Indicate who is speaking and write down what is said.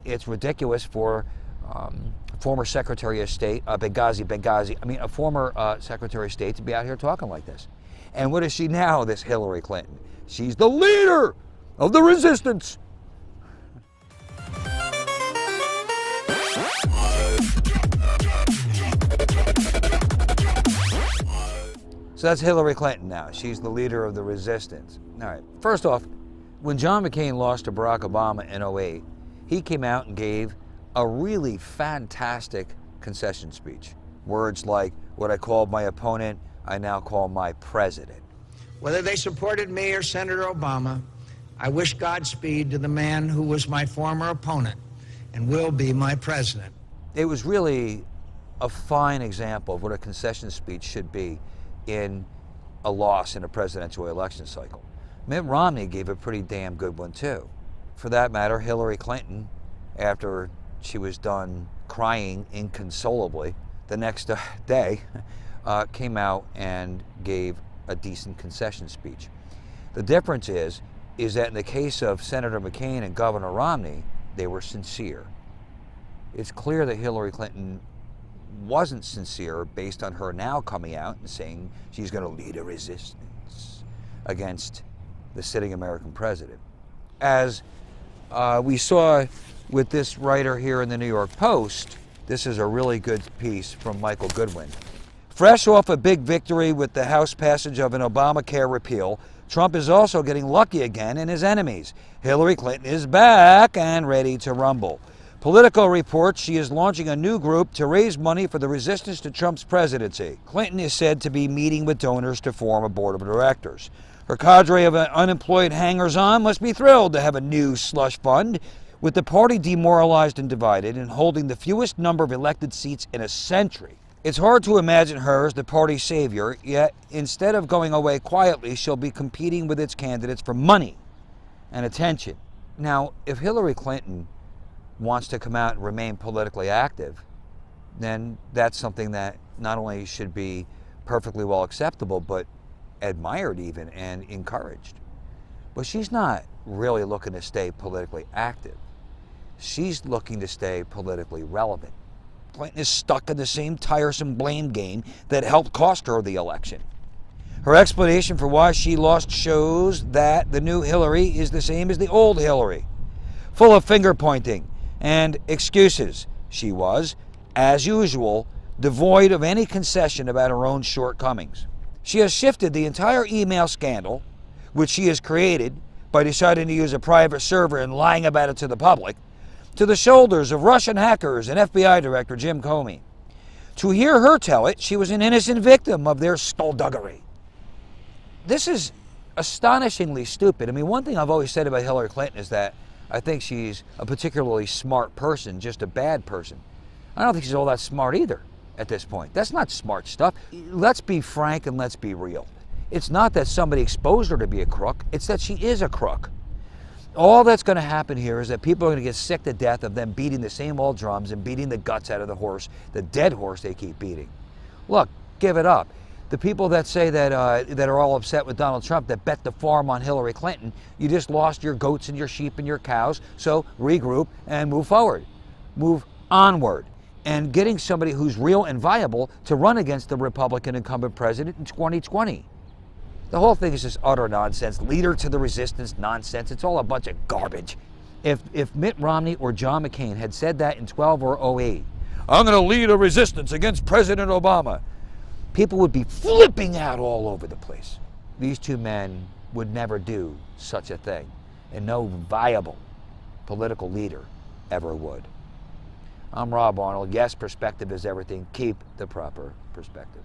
Speaker 1: it's ridiculous for former Secretary of State, a former Secretary of State to be out here talking like this. And what is she now, this Hillary Clinton? She's the leader of the resistance. So that's Hillary Clinton now. She's the leader of the resistance. All right. First off, when John McCain lost to Barack Obama in 2008, he came out and gave a really fantastic concession speech. Words like, what I called my opponent, I now call my president.
Speaker 2: Whether they supported me or Senator Obama, I wish Godspeed to the man who was my former opponent and will be my president.
Speaker 1: It was really a fine example of what a concession speech should be in a loss in a presidential election cycle. Mitt Romney gave a pretty damn good one too. For that matter, Hillary Clinton, after she was done crying inconsolably, the next day came out and gave a decent concession speech. The difference is that in the case of Senator McCain and Governor Romney, they were sincere. It's clear that Hillary Clinton wasn't sincere based on her now coming out and saying she's going to lead a resistance against the sitting American president. As we saw with this writer here in the New York Post, this is a really good piece from Michael Goodwin. Fresh off a big victory with the House passage of an Obamacare repeal, Trump is also getting lucky again in his enemies. Hillary Clinton is back and ready to rumble. Politico reports she is launching a new group to raise money for the resistance to Trump's presidency. Clinton is said to be meeting with donors to form a board of directors. Her cadre of unemployed hangers-on must be thrilled to have a new slush fund, with the party demoralized and divided and holding the fewest number of elected seats in a century. It's hard to imagine her as the party's savior, yet instead of going away quietly, she'll be competing with its candidates for money and attention. Now, if Hillary Clinton wants to come out and remain politically active, then that's something that not only should be perfectly well acceptable, but admired even and encouraged. But she's not really looking to stay politically active. She's looking to stay politically relevant. Clinton is stuck in the same tiresome blame game that helped cost her the election. Her explanation for why she lost shows that the new Hillary is the same as the old Hillary. Full of finger-pointing and excuses, she was, as usual, devoid of any concession about her own shortcomings. She has shifted the entire email scandal, which she has created by deciding to use a private server and lying about it to the public, to the shoulders of Russian hackers and FBI Director Jim Comey. To hear her tell it, she was an innocent victim of their skullduggery. This is astonishingly stupid. I mean, one thing I've always said about Hillary Clinton is that I think she's a particularly smart person, just a bad person. I don't think she's all that smart either at this point. That's not smart stuff. Let's be frank and let's be real. It's not that somebody exposed her to be a crook, it's that she is a crook. All that's going to happen here is that people are going to get sick to death of them beating the same old drums and beating the guts out of the horse, the dead horse they keep beating. Look, give it up. The people that say that that are all upset with Donald Trump, that bet the farm on Hillary Clinton, you just lost your goats and your sheep and your cows, so regroup and move forward. Move onward. And getting somebody who's real and viable to run against the Republican incumbent president in 2020. The whole thing is just utter nonsense. Leader to the resistance nonsense. It's all a bunch of garbage. If Mitt Romney or John McCain had said that in 12 or 08, I'm going to lead a resistance against President Obama, people would be flipping out all over the place. These two men would never do such a thing, and no viable political leader ever would. I'm Rob Arnold. Yes, perspective is everything. Keep the proper perspective.